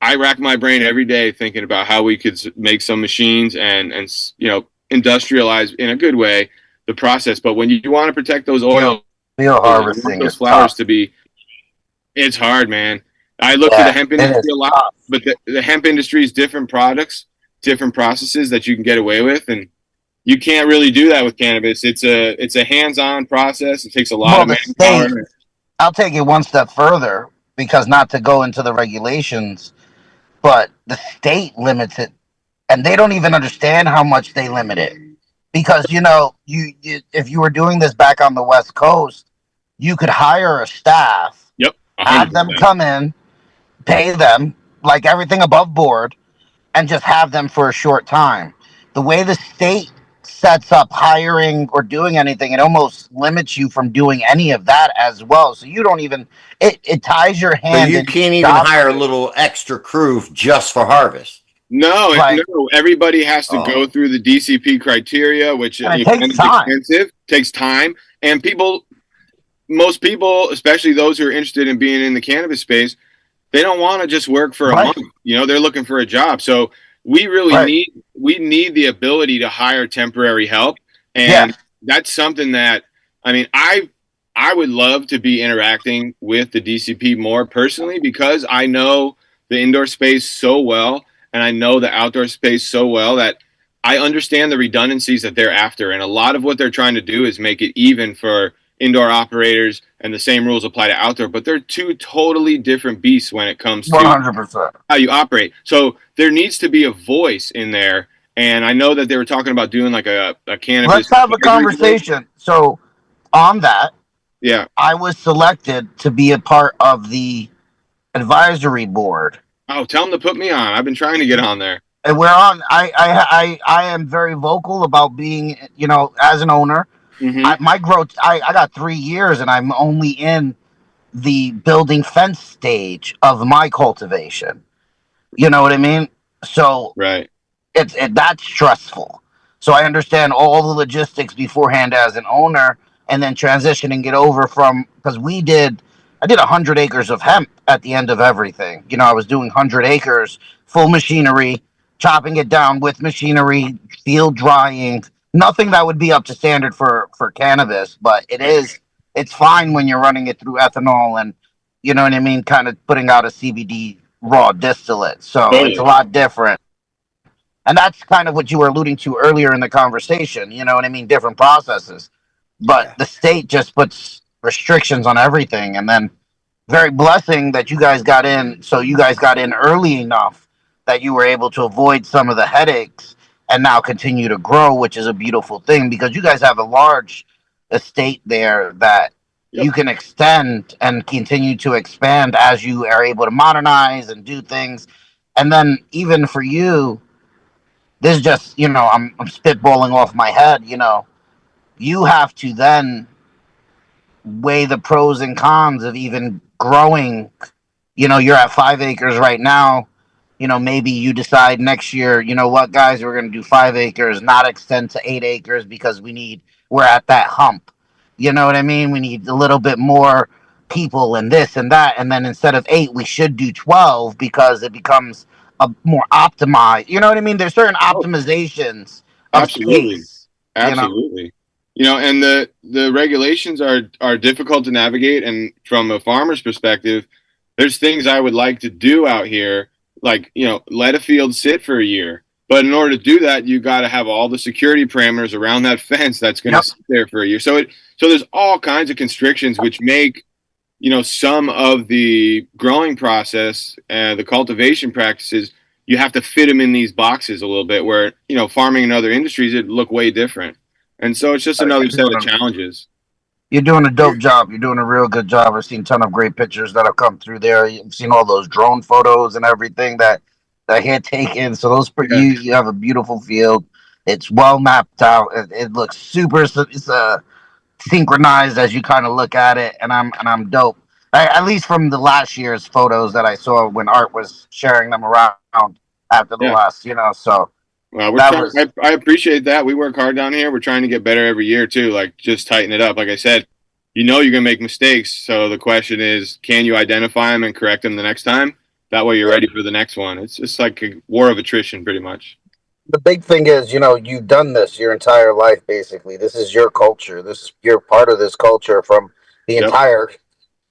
I rack my brain every day thinking about how we could make some machines and industrialize in a good way the process. But when you want to protect those oils, harvesting those flowers to be, it's hard, man. I look at the hemp industry a lot, but the hemp industry is different products, different processes that you can get away with, and you can't really do that with cannabis. It's a hands-on process. It takes a lot of manpower. I'll take it one step further. because not to go into the regulations, but the state limits it, and they don't even understand how much they limit it. Because you if you were doing this back on the West Coast, you could hire a staff, Yep, have them 100%. come in, pay them like everything above board, and just have them for a short time. The way the state sets up hiring or doing anything, it almost limits you from doing any of that as well. So you don't even it ties your So hand you in can't even job hire a creation. little extra crew just for harvest. No, Like, no. Everybody has to go Oh, through the DCP criteria, which and it again takes is time. expensive, takes time, and most people, especially those who are interested in being in the cannabis space, they don't want to just work for a Right, month. They're looking for a job. So we really right. need the ability to hire temporary help, and Yes. that's something that I would love to be interacting with the DCP more personally because I know the indoor space so well and I know the outdoor space so well that I understand the redundancies that they're after, and a lot of what they're trying to do is make it even for indoor operators, and the same rules apply to outdoor, but they're two totally different beasts when it comes One to hundred percent. how you operate. So there needs to be a voice in there. And I know that they were talking about doing like a Let's cannabis have a advisory board. conversation. So on that, Yeah. I was selected to be a part of the advisory board. Oh, tell them to put me on. I've been trying to get on there. And we're on. I am very vocal about being, as an owner. Mm-hmm. My growth. I got 3 years, and I'm only in the building fence stage of my cultivation. You know what I mean? So Right. that's stressful. So I understand all the logistics beforehand as an owner, and then transitioning it over from, because I did 100 acres of hemp at the end of everything. I was doing 100 acres, full machinery, chopping it down with machinery, field drying, nothing that would be up to standard for cannabis, but it's fine when you're running it through ethanol and, you know what I mean, kind of putting out a CBD raw distillate. So it's a Totally. lot different, and that's kind of what you were alluding to earlier in the conversation. You know what I mean? Different processes. But yeah. the state just puts restrictions on everything. And then, very blessing that you guys got in. So you guys got in early enough that you were able to avoid some of the headaches and now continue to grow, which is a beautiful thing because you guys have a large estate there that Yep. you can extend and continue to expand as you are able to modernize and do things. And then, even for you, this just, I'm spitballing off my head. You have to then weigh the pros and cons of even growing. You're at 5 acres right now. Maybe you decide next year, you know what, guys, we're going to do 5 acres, not extend to 8 acres because we're at that hump. You know what I mean? We need a little bit more people and this and that. And then instead of eight, we should do 12 because it becomes a more optimized. You know what I mean? There's certain Oh, optimizations of absolutely. space, Absolutely. And the regulations are difficult to navigate. And from a farmer's perspective, there's things I would like to do out here, like, let a field sit for a year. But in order to do that, you got to have all the security parameters around that fence that's going to Yep. sit there for a year. So there's all kinds of constrictions which make, some of the growing process and the cultivation practices, you have to fit them in these boxes a little bit where, farming in other industries, it look way different. And so it's just another You're set doing of a challenges. You're doing a dope job. You're doing a real good job. I've seen a ton of great pictures that have come through there. You've seen all those drone photos and everything that had taken. So Yeah. you have a beautiful field. It's well mapped out. It looks super. It's synchronized as you kind of look at it, and I'm dope. At least from the last year's photos that I saw when Art was sharing them around after the Yeah. last. So Well, we're that trying. was I appreciate that. We work hard down here. We're trying to get better every year too. Like just tighten it up. Like I said, you're gonna make mistakes. So the question is, can you identify them and correct them the next time? That way you're ready for the next one. It's just like a war of attrition, pretty much. the big thing is, you've done this your entire life, basically. This is your culture. You're part of this culture Yep.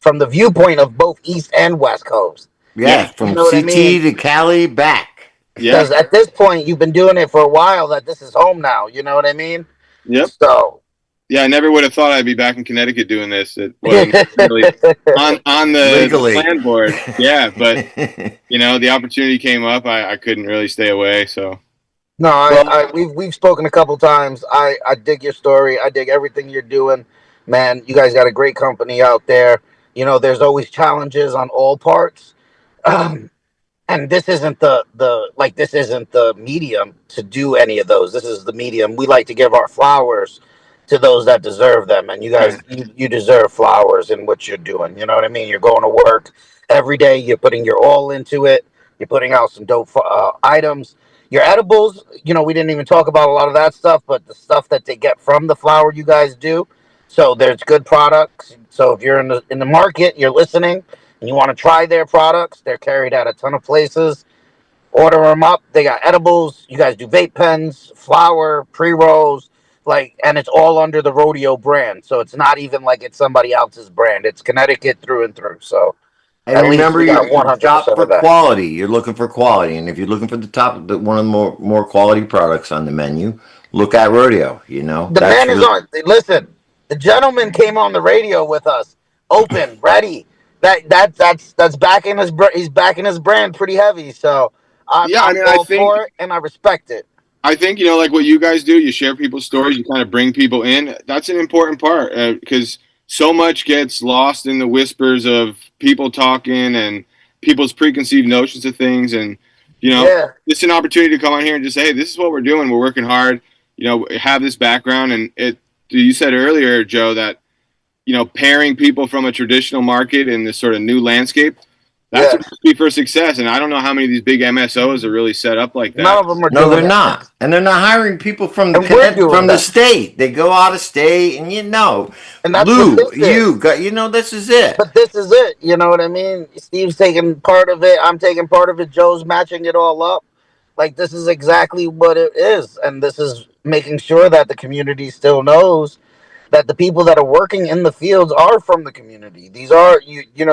from the viewpoint of both East and West Coast. Yeah. Yeah, You from know what I CT mean? to Cali back. Yeah. Because at this point, you've been doing it for a while. That this is home now. You know what I mean? Yep. So Yeah, I never would have thought I'd be back in Connecticut doing this. It wasn't really on the Legally. plan board. Yeah, but the opportunity came up. I couldn't really stay away. So No, Well, we've spoken a couple times. I dig your story. I dig everything you're doing, man. You guys got a great company out there. There's always challenges on all parts. And this isn't this isn't the medium to do any of those. This is the medium. We like to give our flowers to those that deserve them, and you guys, right. you deserve flowers in what you're doing. You know what I mean? You're going to work every day. You're putting your all into it. You're putting out some dope items. Your edibles, we didn't even talk about a lot of that stuff, but the stuff that they get from the flower, you guys do. So there's good products. So if you're in the market, you're listening and you want to try their products, they're carried at a ton of places. Order them up. They got edibles. You guys do vape pens, flour, pre rolls, and it's all under the Rodeo brand. So it's not even like it's somebody else's brand. It's Connecticut through and through. So and at least remember, we got you shop 100% for of that. quality. You're looking for quality, and if you're looking for one of the more quality products on the menu, look at Rodeo. The That's man is really. on. Listen, the gentleman came on the radio with us, open, ready. That's backing his. He's backing his brand pretty heavy. So I'm Yeah, I I'm mean, all for it, and I respect it. I think like what you guys do. You share people's stories. You kind of bring people in. That's an important part because so much gets lost in the whispers of people talking and people's preconceived notions of things. And Yeah. it's an opportunity to come on here and just say, hey, this is what we're doing. We're working hard. Have this background. And you said earlier, Joe, that pairing people from a traditional market in this sort of new landscape. That's a Yes. recipe for success. And I don't know how many of these big MSOs are really set up like None that. of them are No, they're doing it. not, and they're not hiring people from And we're doing from the that. state. They go out of state, and And that's what Lou, this is. this is it. But this is it. You know what I mean? Steve's taking part of it. I'm taking part of it. Joe's matching it all up. This is exactly what it is. And this is making sure that the community still knows that the people that are working in the fields are from the community. These are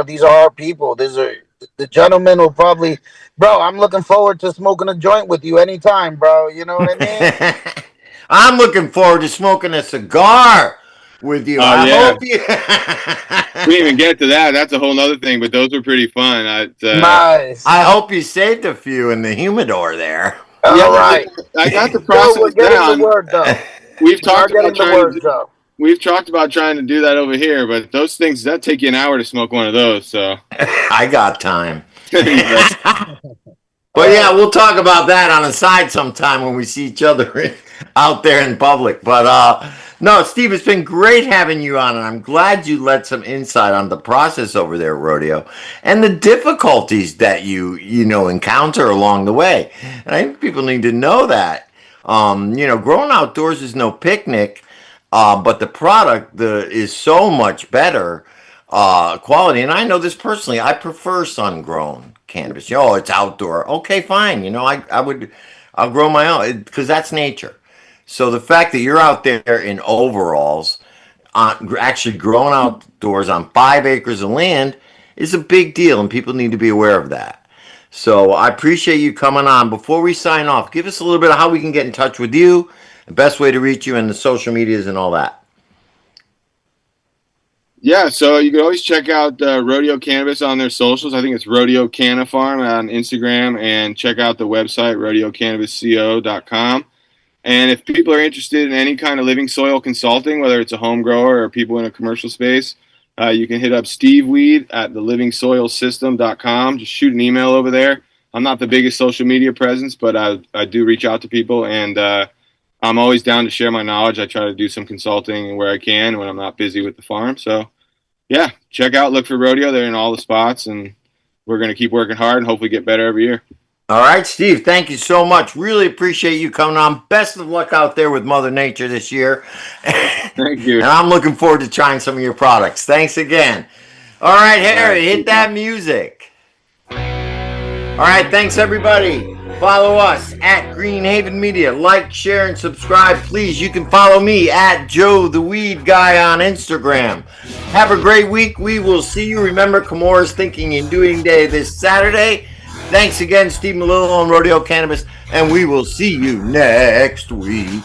these are our people. These are the gentleman will probably, bro. I'm looking forward to smoking a joint with you anytime, bro. You know what I mean? I'm looking forward to smoking a cigar with you. Oh I yeah, hope you. we didn't even get to that. That's a whole other thing. But those were pretty fun. Nice. I hope you saved a few in the humidor there. Yeah, All right. I got the Joe, we're process getting the down. word though. We've We are talked about getting the trying to word, Joe. we've talked about trying to do that over here, but those things that take you an hour to smoke one of those. So I got time. yeah. But yeah, we'll talk about that on the side sometime when we see each other out there in public. But no, Steve, it's been great having you on, and I'm glad you let some insight on the process over there at Rodeo and the difficulties that you encounter along the way. And I think people need to know that. Growing outdoors is no picnic, but the product is so much better quality. And I know this personally. I prefer sun grown cannabis. It's outdoor. Okay, fine. I'll grow my own because that's nature. So the fact that you're out there in overalls, actually growing outdoors on 5 acres of land is a big deal, and people need to be aware of that. So I appreciate you coming on. Before we sign off, give us a little bit of how we can get in touch with you, the best way to reach you, and the social medias and all that. Yeah, so you can always check out Rodeo Cannabis on their socials. I think it's Rodeo Cannafarm on Instagram, and check out the website, rodeocannabisco.com. And if people are interested in any kind of living soil consulting, whether it's a home grower or people in a commercial space, you can hit up Steve Weed at thelivingsoilsystem.com. Just shoot an email over there. I'm not the biggest social media presence, but I do reach out to people, and I'm always down to share my knowledge. I try to do some consulting where I can when I'm not busy with the farm. So, yeah, look for Rodeo. They're in all the spots, and we're going to keep working hard and hopefully get better every year. All right, Steve, thank you so much. Really appreciate you coming on. Best of luck out there with Mother Nature this year. Thank you. And I'm looking forward to trying some of your products. Thanks again. All right, Harry, hit that music. All right, thanks, everybody. Follow us at Greenhaven Media. Like, share, and subscribe, please. You can follow me at Joe the Weed Guy on Instagram. Have a great week. We will see you. Remember, Camora's Thinking and Doing Day this Saturday. Thanks again, Steve Melillo on Rodeo Cannabis, and we will see you next week.